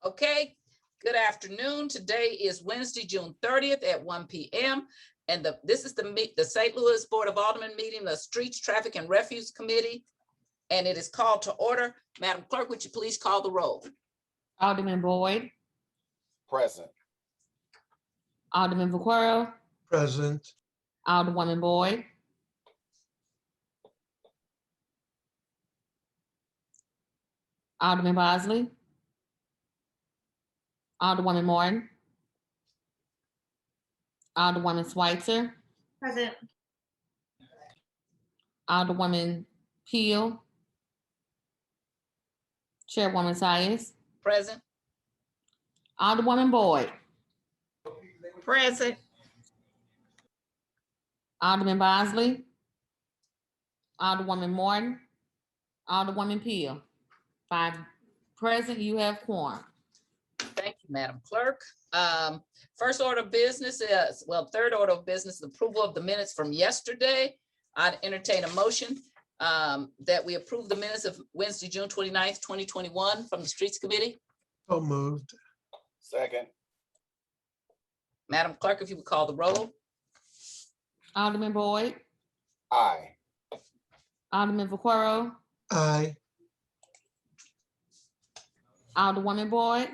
Okay, good afternoon. Today is Wednesday, June 30th at 1 p.m. And this is the St. Louis Board of Aldermen meeting, the Streets, Traffic, and Refuse Committee. And it is called to order. Madam Clerk, would you please call the roll? Alderman Boyd, Present. Alderman Vaquero, Present. Alderwoman Boyd, Alderman Bosley, Alderwoman Morton, Alderwoman Schweitzer, Present. Alderwoman Peel, Chairwoman Sias, Present. Alderwoman Boyd, Present. Alderman Bosley, Alderwoman Morton, Alderwoman Peel. 5 present, you have quorum. Thank you, Madam Clerk. First order of business is, third order of business, is approval of the minutes from yesterday. I'd entertain a motion that we approve the minutes of Wednesday, June 29th, 2021 from the Streets Committee. So moved. Second. Madam Clerk, if you would call the roll. Alderman Boyd, Aye. Alderman Vaquero, Aye. Alderwoman Boyd,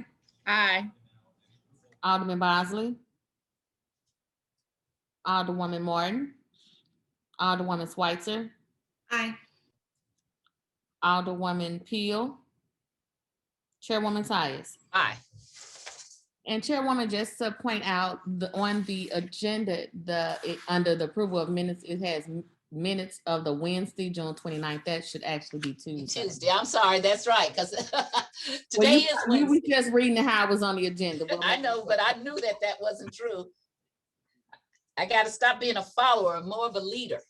Aye. Alderman Bosley, Alderwoman Morton, Alderwoman Schweitzer, Aye. Alderwoman Peel, Chairwoman Sias. Aye. And Chairwoman, just to point out, on the agenda, under the approval of minutes, it has minutes of the Wednesday, June 29th. That should actually be Tuesday. Tuesday, I'm sorry, that's right, because today is We Wednesday. were just reading how it was on the agenda. I know, but I knew that that wasn't true. I got to stop being a follower and more of a leader.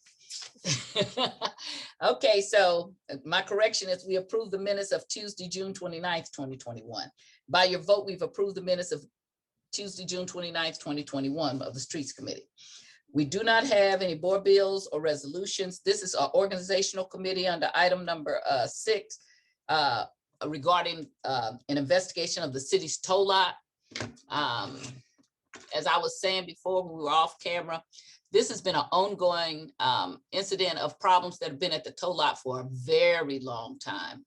Okay, so my correction is we approve the minutes of Tuesday, June 29th, 2021. By your vote, we've approved the minutes of Tuesday, June 29th, 2021 of the Streets Committee. We do not have any board bills or resolutions. This is our organizational committee under item number 6 regarding an investigation of the city's toll lot. As I was saying before, when we were off camera, this has been an ongoing incident of problems that have been at the toll lot for a very long time.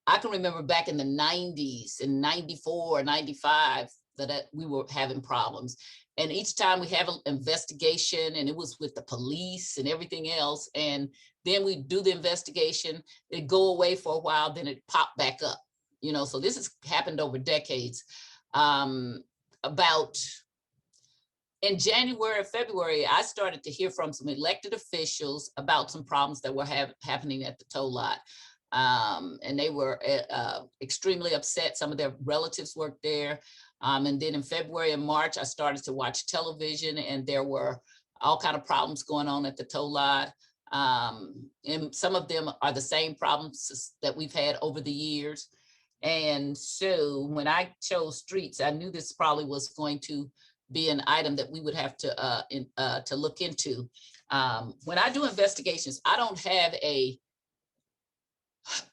I can remember back in the 90s, in 94, 95, that we were having problems. And each time we have an investigation, and it was with the police and everything else. And then we do the investigation, it go away for a while, then it popped back up. You know, so this has happened over decades. About in January or February, I started to hear from some elected officials about some problems that were happening at the toll lot. And they were extremely upset. Some of their relatives worked there. And then in February and March, I started to watch television, and there were all kinds of problems going on at the toll lot. And some of them are the same problems that we've had over the years. And so when I chose streets, I knew this probably was going to be an item that we would have to look into. When I do investigations, I don't have a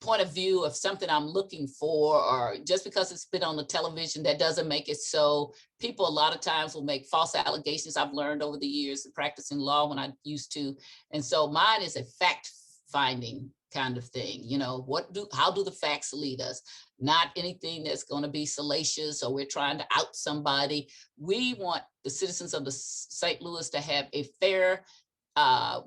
point of view of something I'm looking for, or just because it's been on the television, that doesn't make it so. People a lot of times will make false allegations. I've learned over the years of practicing law when I used to. And so mine is a fact finding kind of thing. You know, how do the facts lead us? Not anything that's going to be salacious or we're trying to out somebody. We want the citizens of the St. Louis to have a fair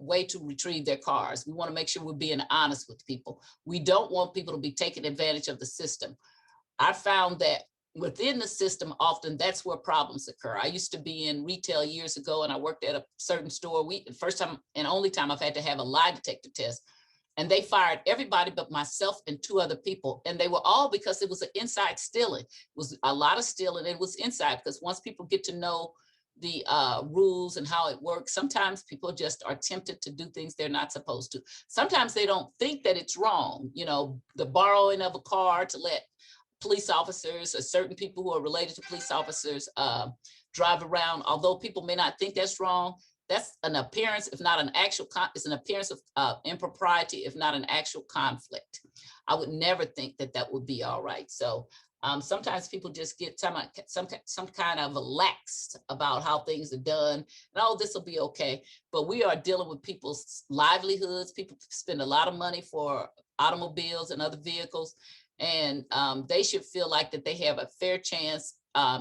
way to retrieve their cars. We want to make sure we're being honest with people. We don't want people to be taking advantage of the system. I found that within the system, often that's where problems occur. I used to be in retail years ago, and I worked at a certain store. First time and only time I've had to have a lie detector test. And they fired everybody but myself and 2 other people. And they were all because it was an inside stealing. It was a lot of stealing. It was inside, because once people get to know the rules and how it works, sometimes people just are tempted to do things they're not supposed to. Sometimes they don't think that it's wrong. You know, the borrowing of a car to let police officers or certain people who are related to police officers drive around, although people may not think that's wrong. That's an appearance, if not an actual, it's an appearance of impropriety, if not an actual conflict. I would never think that that would be all right. So Sometimes people just get some kind of lax about how things are done, and oh, this will be okay. But we are dealing with people's livelihoods. People spend a lot of money for automobiles and other vehicles, and they should feel like that they have a fair chance,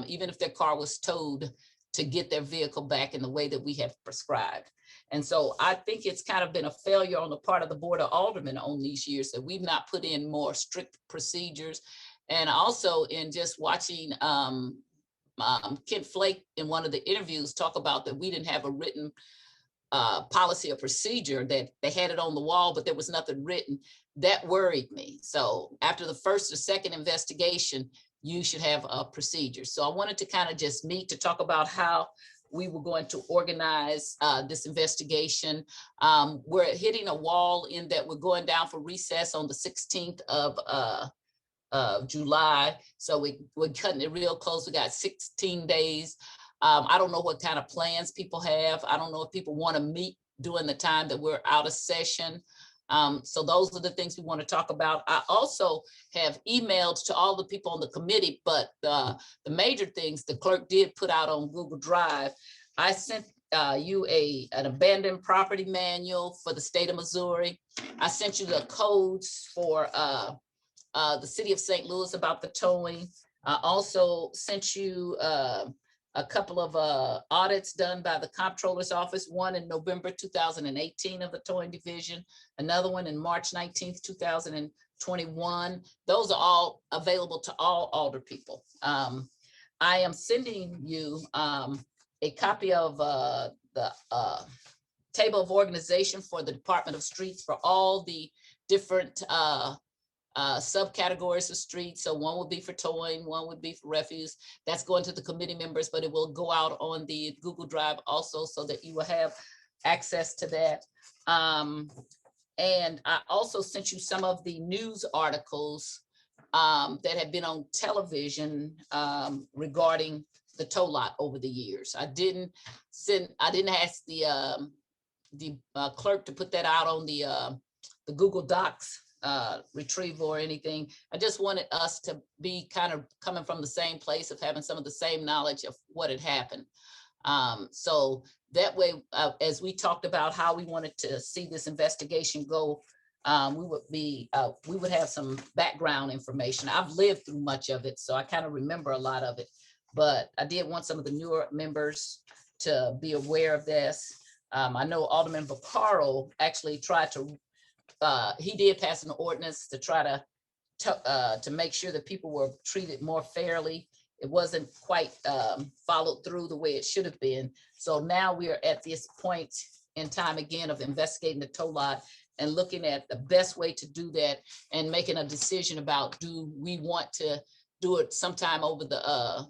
even if their car was towed, to get their vehicle back in the way that we have prescribed. And so I think it's kind of been a failure on the part of the Board of Aldermen on these years that we've not put in more strict procedures. And also in just watching Kent Flake in one of the interviews talk about that we didn't have a written policy or procedure, that they had it on the wall, but there was nothing written. That worried me. So after the first or second investigation, you should have a procedure. So I wanted to kind of just meet to talk about how we were going to organize this investigation. We're hitting a wall in that we're going down for recess on the 16th of July. So we're cutting it real close. We got 16 days. I don't know what kind of plans people have. I don't know if people want to meet during the time that we're out of session. So those are the things we want to talk about. I also have emailed to all the people on the committee, but the major things the clerk did put out on Google Drive. I sent you an abandoned property manual for the state of Missouri. I sent you the codes for the city of St. Louis about the towing. I also sent you a couple of audits done by the comptroller's office, one in November 2018 of the towing division, another one in March 19th, 2021. Those are all available to all Alder people. I am sending you a copy of the table of organization for the Department of Streets for all the different subcategories of streets. So one would be for towing, one would be for refuse. That's going to the committee members, but it will go out on the Google Drive also so that you will have access to that. And I also sent you some of the news articles that have been on television regarding the tow lot over the years. I didn't ask the clerk to put that out on the Google Docs retrieval or anything. I just wanted us to be kind of coming from the same place of having some of the same knowledge of what had happened. So that way, as we talked about how we wanted to see this investigation go, we would have some background information. I've lived through much of it, so I kind of remember a lot of it, but I did want some of the newer members to be aware of this. I know Alderman Vaccaro actually tried to he did pass an ordinance to try to make sure that people were treated more fairly. It wasn't quite followed through the way it should have been. So now we are at this point in time again of investigating the tow lot and looking at the best way to do that and making a decision about, do we want to do it sometime over the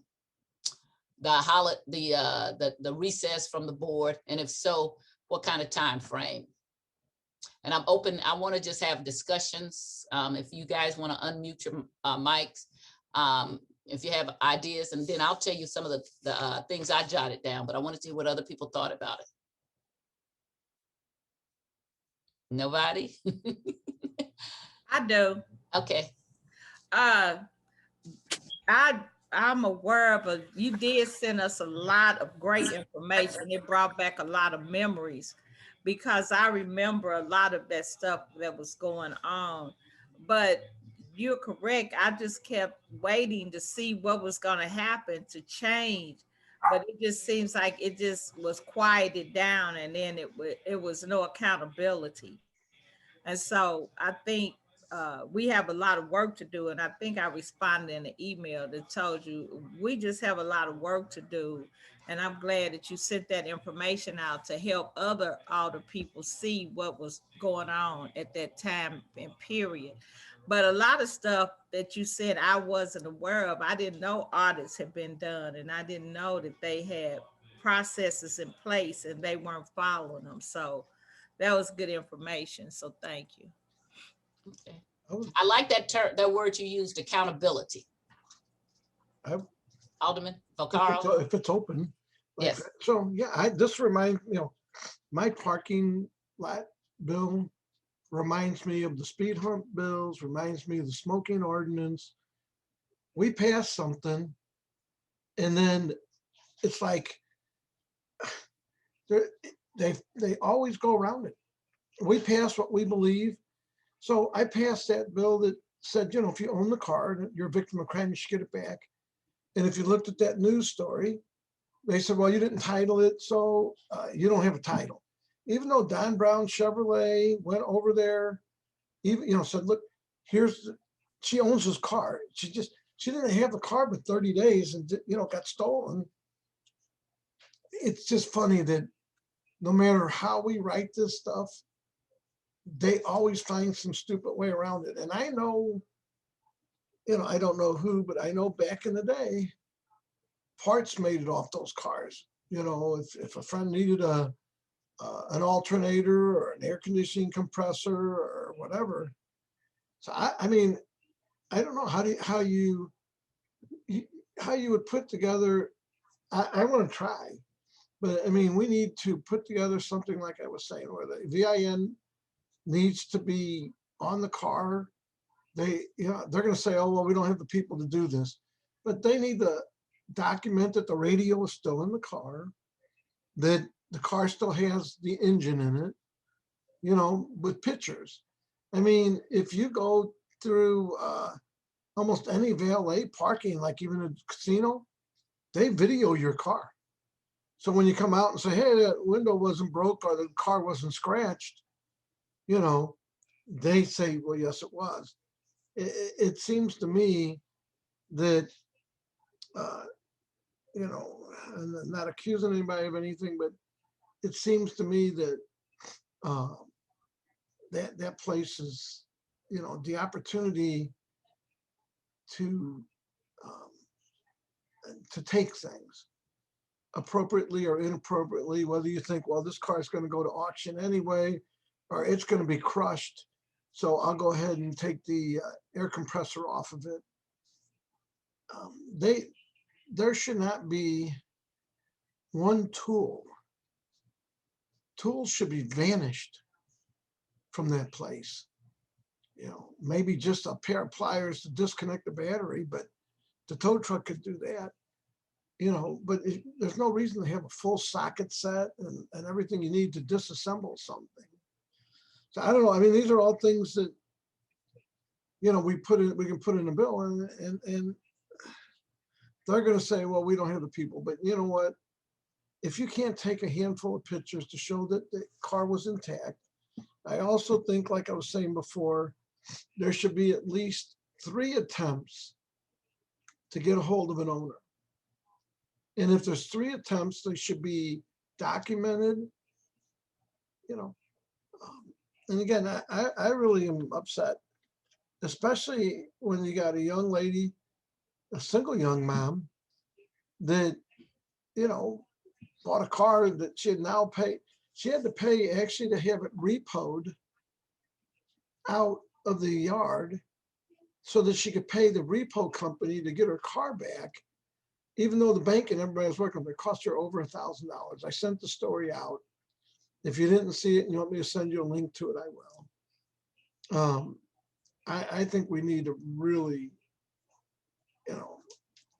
recess from the board, and if so, what kind of time frame? And I'm open. I want to just have discussions. If you guys want to unmute your mics, if you have ideas, and then I'll tell you some of the things I jotted down, but I want to see what other people thought about it. Nobody? I do. Okay. I'm aware of it. You did send us a lot of great information. It brought back a lot of memories, because I remember a lot of that stuff that was going on. But you're correct. I just kept waiting to see what was going to happen to change. But it just seems like it just was quieted down, and then it was no accountability. And so I think we have a lot of work to do. And I think I responded in an email that told you we just have a lot of work to do. And I'm glad that you sent that information out to help other people see what was going on at that time and period. But a lot of stuff that you said I wasn't aware of. I didn't know audits had been done, and I didn't know that they had processes in place and they weren't following them. So that was good information. So thank you. Okay. I like that word you used, accountability. Alderman Vaccaro. If it's open. Like Yes. that. So yeah, this reminds, my parking lot bill reminds me of the speed hump bills, reminds me of the smoking ordinance. we pass something and then it's like, they always go around it. We pass what we believe. So I passed that bill that said, you know, if you own the car and you're a victim of crime, you should get it back. And if you looked at that news story, they said, well, you didn't title it, so you don't have a title. Even though Don Brown Chevrolet went over there, even, you know, said, look, she owns this car. She didn't have the car but 30 days and, you know, got stolen. It's just funny that no matter how we write this stuff, they always find some stupid way around it. And I know, you know, I don't know who, but I know back in the day, parts made it off those cars. You know, if a friend needed an alternator or an air conditioning compressor or whatever. So I mean, I don't know how you would put together. I want to try, but I mean, we need to put together something like I was saying, where the VIN needs to be on the car. They're going to say, oh, well, we don't have the people to do this, but they need to document that the radio is still in the car, that the car still has the engine in it, you know, with pictures. I mean, if you go through almost any valet parking, like even a casino, they video your car. So when you come out and say, hey, that window wasn't broke or the car wasn't scratched, you know, they say, well, yes, it was. It seems to me that, you know, I'm not accusing anybody of anything, but it seems to me that that place is, you know, the opportunity to take things appropriately or inappropriately, whether you think, well, this car is going to go to auction anyway, or it's going to be crushed, so I'll go ahead and take the air compressor off of it. There should not be one tool. Tools should be vanished from that place. You know, maybe just a pair of pliers to disconnect the battery, but the tow truck could do that. You know, but there's no reason to have a full socket set and everything you need to disassemble something. So I don't know. I mean, these are all things that, you know, we can put in a bill, and they're going to say, well, we don't have the people. But you know what? If you can't take a handful of pictures to show that the car was intact, I also think, like I was saying before, there should be at least 3 attempts to get a hold of an owner. And if there's 3 attempts, they should be documented, you know. And again, I really am upset, especially when you got a young lady, a single young mom that, you know, bought a car that she had now paid. She had to pay actually to have it repoed out of the yard so that she could pay the repo company to get her car back, even though the bank and everybody was working, it cost her over $1,000. I sent the story out. If you didn't see it and you want me to send you a link to it, I will. I think we need to really, you know,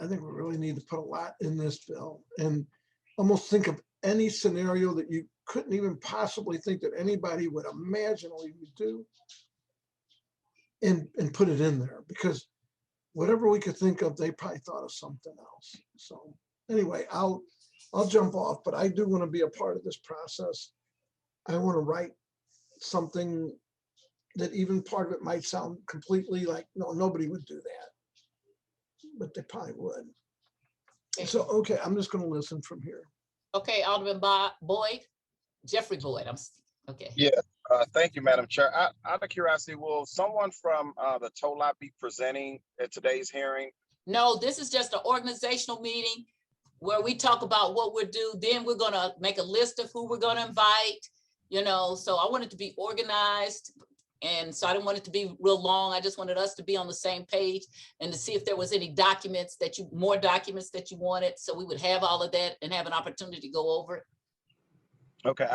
I think we really need to put a lot in this bill and almost think of any scenario that you couldn't even possibly think that anybody would imagine we would do, and put it in there, because whatever we could think of, they probably thought of something else. So anyway, I'll jump off, but I do want to be a part of this process. I want to write something that even part of it might sound completely like, no, nobody would do that, but they probably would. So, okay, I'm just going to listen from here. Okay, Alderman Boyd, Jeffrey Boyd. Okay. Yeah, thank you, Madam Chair. Out of curiosity, will someone from the tow lot be presenting at today's hearing? No, this is just an organizational meeting where we talk about what we're due. Then we're gonna make a list of who we're gonna invite, you know, so I want it to be organized. And so I didn't want it to be real long. I just wanted us to be on the same page and to see if there was any documents more documents that you wanted. So we would have all of that and have an opportunity to go over it. Okay,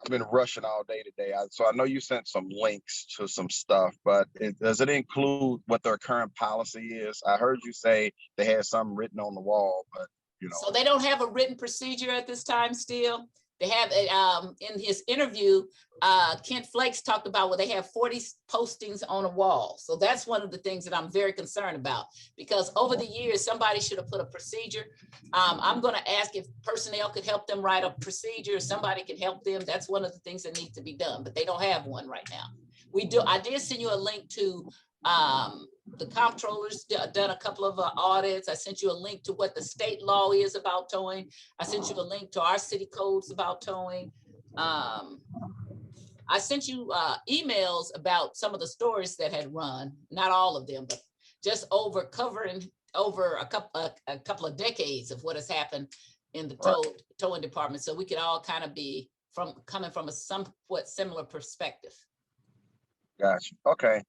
I've been rushing all day today. So I know you sent some links to some stuff, but does it include what their current policy is? I heard you say they had something written on the wall, but So they don't have a written procedure at this time still. They have, in his interview, Kent Flakes talked about where they have 40 postings on a wall. So that's one of the things that I'm very concerned about, because over the years, somebody should have put a procedure. I'm going to ask if personnel could help them write a procedure, somebody can help them. That's one of the things that needs to be done, but they don't have one right now. I did send you a link to the comptroller's done a couple of audits. I sent you a link to what the state law is about towing. I sent you a link to our city codes about towing. I sent you emails about some of the stories that had run, not all of them, but just covering over a couple of decades of what has happened in the towing department. So we could all kind of be coming from a somewhat similar perspective. Gotcha. Okay.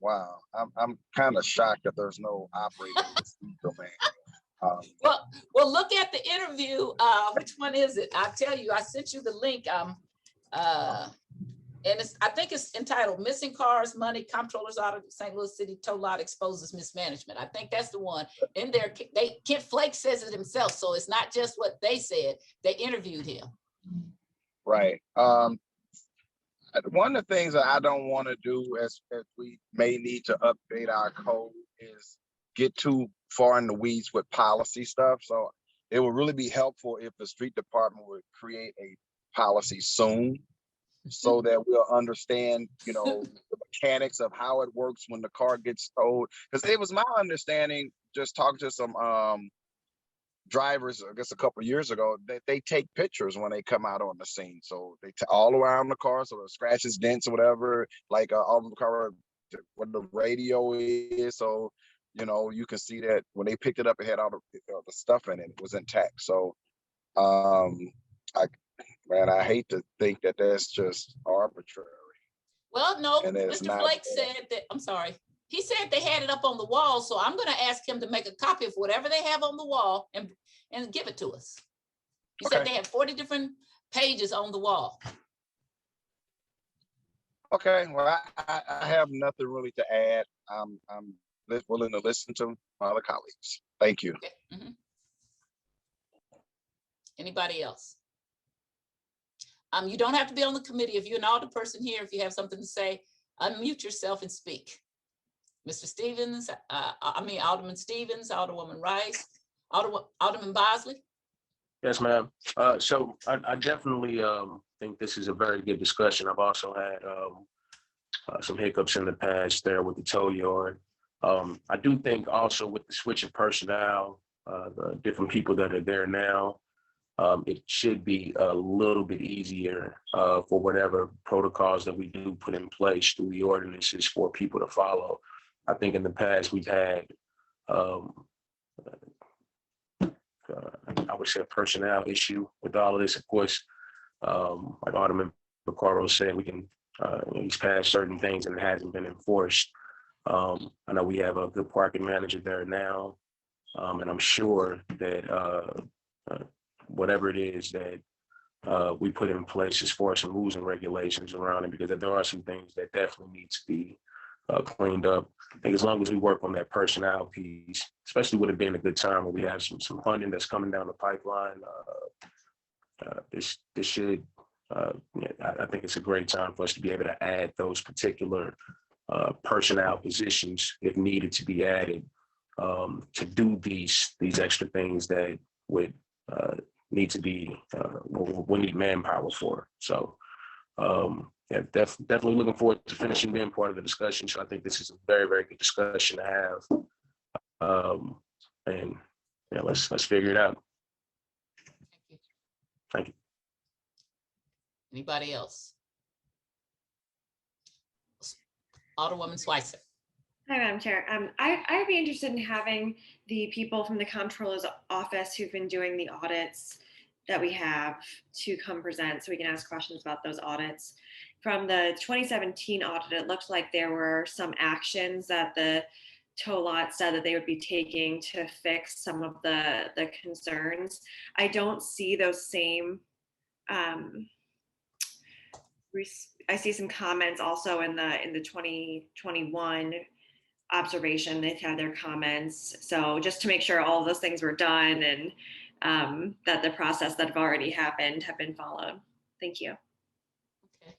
Wow. I'm kind of shocked that there's no operating procedure manual. Well, look at the interview. Which one is it? I'll tell you, I sent you the link. And I think it's entitled Missing Cars, Money, Comptroller's Audit, St. Louis City Tow Lot Exposes Mismanagement. I think that's the one. In there, Kent Flake says it himself. So it's not just what they said. They interviewed him. Right. One of the things that I don't want to do as we may need to update our code is get too far in the weeds with policy stuff. So it would really be helpful if the street department would create a policy soon so that we'll understand, the mechanics of how it works when the car gets towed. Because it was my understanding, just talking to some drivers, I guess a couple of years ago, that they take pictures when they come out on the scene. So they all around the car, so the scratches, dents, or whatever, like all the car, what the radio is. So, you can see that when they picked it up, it had all the stuff in it. It was intact. So, I hate to think that that's just arbitrary. Well, no, And it's Mr. not Flake fair. said that, I'm sorry. He said they had it up on the wall, so I'm going to ask him to make a copy of whatever they have on the wall and give it to us. He said Okay. they have 40 different pages on the wall. Okay, well, I have nothing really to add. I'm willing to listen to my other colleagues. Thank you. Okay. Mhm. Anybody else? You don't have to be on the committee. If you're an audit person here, if you have something to say, unmute yourself and speak. Mr. Stevens, Alderman Stevens, Alderwoman Rice, Alderman Bosley. Yes, ma'am. So I definitely think this is a very good discussion. I've also had some hiccups in the past there with the tow yard. I do think also with the switch of personnel, the different people that are there now, it should be a little bit easier for whatever protocols that we do put in place through the ordinances for people to follow. I think in the past we've had, I would say, a personnel issue with all of this. Of course, like Alderman Vaccaro said, we can, he's passed certain things and it hasn't been enforced. I know we have a good parking manager there now, and I'm sure that whatever it is that we put in place as far as some rules and regulations around it, because there are some things that definitely need to be cleaned up. I think as long as we work on that personnel piece, especially with it being a good time where we have some funding that's coming down the pipeline, this should, I think it's a great time for us to be able to add those particular personnel positions if needed to be added to do these extra things that would need to be, we need manpower for. So yeah, definitely looking forward to finishing being part of the discussion. So I think this is a very, very good discussion to have. And yeah, let's figure it out. Thank you. Anybody else? Alderwoman Schweitzer. Hi, Madam Chair. I'd be interested in having the people from the Comptroller's office who've been doing the audits that we have to come present so we can ask questions about those audits. From the 2017 audit, it looked like there were some actions that the tow lot said that they would be taking to fix some of the concerns. I don't see those same I see some comments also in the 2021 observation. They've had their comments. So just to make sure all of those things were done and that the process that have already happened have been followed. Thank you. Okay,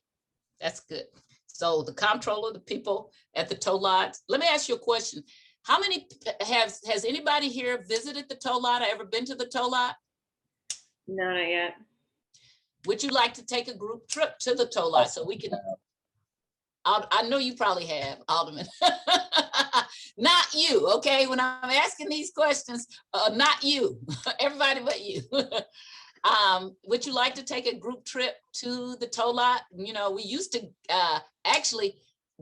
that's good. So the comptroller, the people at the tow lot, let me ask you a question. How many has anybody here visited the tow lot or ever been to the tow lot? No, not yet. Would you like to take a group trip to the tow lot so we can? I know you probably have, Alderman. Not you, okay? When I'm asking these questions, not you, everybody but you. Would you like to take a group trip to the tow lot? You know, we used to actually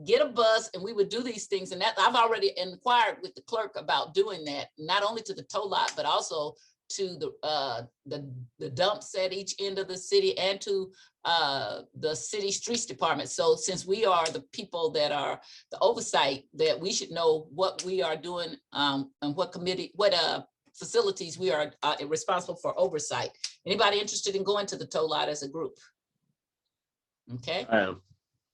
get a bus and we would do these things, and that I've already inquired with the clerk about doing that, not only to the tow lot, but also to the dumps at each end of the city and to the city streets department. So since we are the people that are the oversight, that we should know what we are doing and what committee, what facilities we are responsible for oversight. Anybody interested in going to the tow lot as a group? Okay. I am.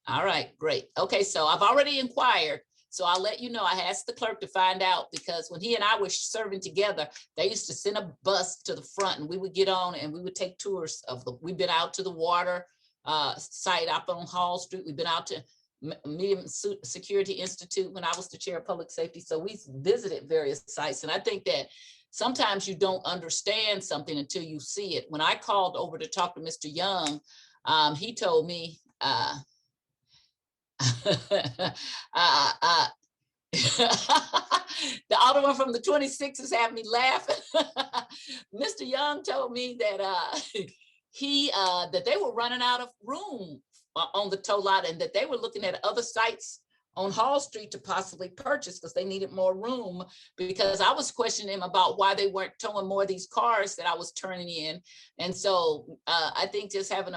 All right, great. Okay, so I've already inquired. So I'll let you know. I asked the clerk to find out, because when he and I were serving together, they used to send a bus to the front and we would get on and we would take tours of we've been out to the water site up on Hall Street. We've been out to Medium Security Institute when I was the chair of public safety. So we visited various sites. And I think that sometimes you don't understand something until you see it. When I called over to talk to Mr. Young, he told me, the alderman from the 26 is having me laughing. Mr. Young told me that that they were running out of room on the tow lot and that they were looking at other sites on Hall Street to possibly purchase because they needed more room, because I was questioning him about why they weren't towing more of these cars that I was turning in. And so I think just having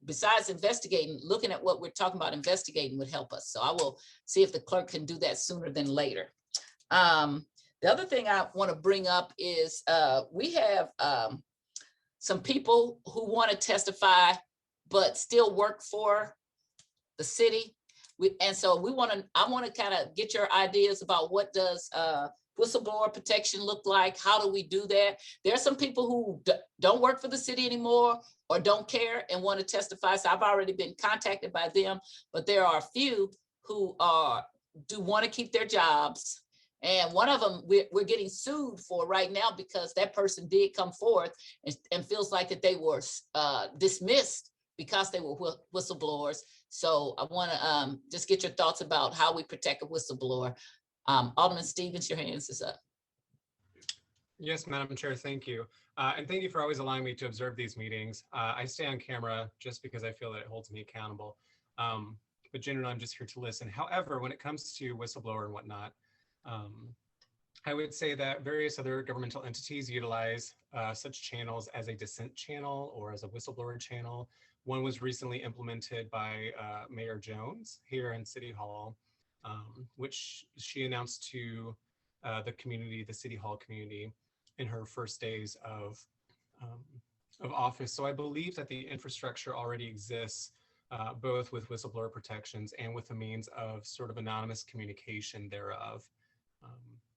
besides investigating, looking at what we're talking about investigating would help us. So I will see if the clerk can do that sooner than later. The other thing I want to bring up is we have some people who want to testify but still work for the city. I want to kind of get your ideas about what does whistleblower protection look like? How do we do that? There are some people who don't work for the city anymore or don't care and want to testify. So I've already been contacted by them, but there are a few who do want to keep their jobs. And one of them we're getting sued for right now because that person did come forth and feels like that they were dismissed because they were whistleblowers. So I want to just get your thoughts about how we protect a whistleblower. Alderman Stevens, your hands is up. Yes, Madam Chair, thank you. And thank you for always allowing me to observe these meetings. I stay on camera just because I feel that it holds me accountable. But generally, I'm just here to listen. However, when it comes to whistleblower and whatnot, I would say that various other governmental entities utilize such channels as a dissent channel or as a whistleblower channel. One was recently implemented by Mayor Jones here in City Hall, which she announced to the community, the City Hall community, in her first days of office. So I believe that the infrastructure already exists, both with whistleblower protections and with the means of sort of anonymous communication thereof,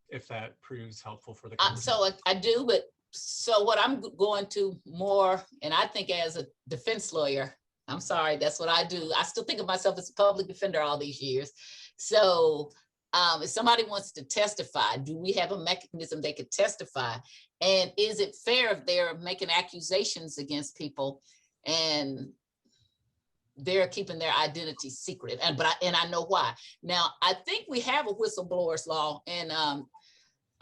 if that proves helpful for the So I do, but so what I'm going to more, and I think as a defense lawyer, I'm sorry, that's what I do. I still think of myself as a public defender all these years. So if somebody wants to testify, do we have a mechanism they could testify? And is it fair if they're making accusations against people and they're keeping their identity secret? And I know why. Now, I think we have a whistleblowers law, and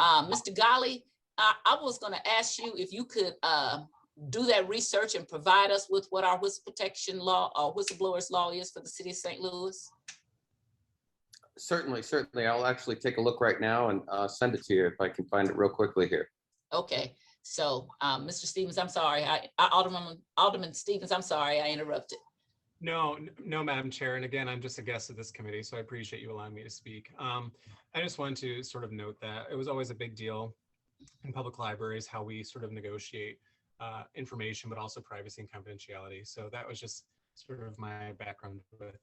Mr. Ghali, I was going to ask you if you could do that research and provide us with what our whistle protection law or whistleblowers law is for the city of St. Louis. Certainly. I'll actually take a look right now and send it to you if I can find it real quickly here. Okay. So, Mr. Stevens, I'm sorry. Alderman Stevens, I'm sorry, I interrupted. No, Madam Chair. And again, I'm just a guest of this committee, so I appreciate you allowing me to speak. I just wanted to sort of note that it was always a big deal in public libraries how we sort of negotiate information, but also privacy and confidentiality. So that was just sort of my background with it.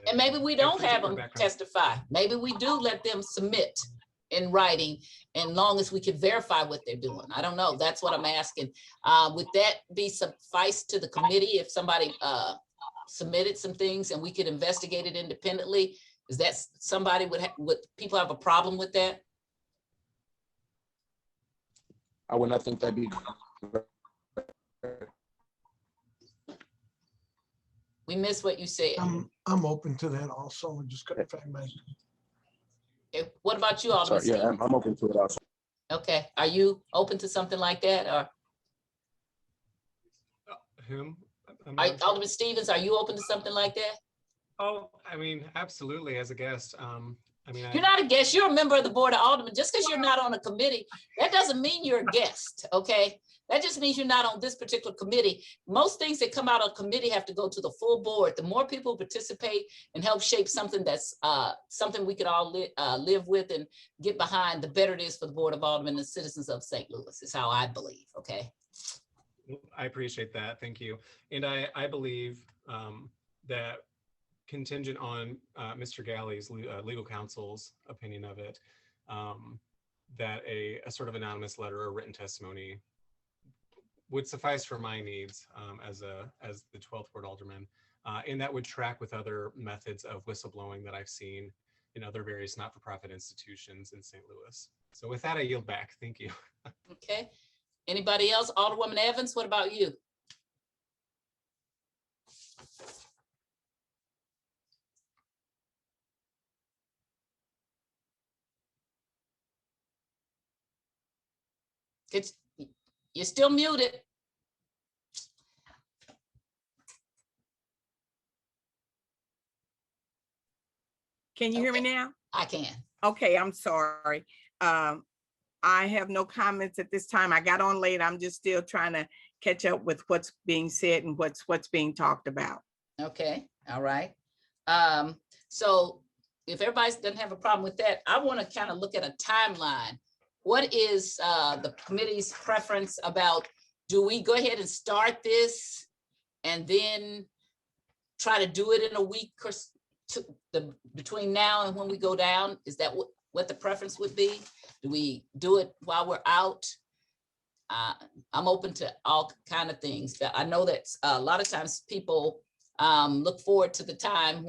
And maybe we I have don't have particular them background. testify. Maybe we do let them submit in writing, and long as we can verify what they're doing. I don't know. That's what I'm asking. Would that be suffice to the committee if somebody submitted some things and we could investigate it independently? Is that somebody would people have a problem with that? I would not think that'd be. We missed what you said. I'm open to that also. I just couldn't find my. What about you, Alderman Sorry, yeah, Stevens? I'm open to it also. Okay, are you open to something like that, or Whom? Alderman Stevens, are you open to something like that? Oh, I mean, absolutely, as a guest. I mean, You're not a guest, you're a member of the Board of Aldermen. Just because you're not on a committee, that doesn't mean you're a guest, okay? That just means you're not on this particular committee. Most things that come out of committee have to go to the full board. The more people participate and help shape something that's something we could all live with and get behind, the better it is for the Board of Aldermen and the citizens of St. Louis, is how I believe, okay? I appreciate that. Thank you. And I believe that contingent on Mr. Galley's legal counsel's opinion of it, that a sort of anonymous letter or written testimony would suffice for my needs as the 12th Ward Alderman. And that would track with other methods of whistleblowing that I've seen in other various not-for-profit institutions in St. Louis. So with that, I yield back. Thank you. Okay. Anybody else? Alderwoman Evans, what about you? You're still muted. Can you hear me Okay. now? I can. Okay, I'm sorry. I have no comments at this time. I got on late. I'm just still trying to catch up with what's being said and what's being talked about. Okay, all right. So if everybody doesn't have a problem with that, I want to kind of look at a timeline. What is the committee's preference about, do we go ahead and start this and then try to do it in a week or between now and when we go down? Is that what the preference would be? Do we do it while we're out? I'm open to all kind of things, but I know that a lot of times people look forward to the time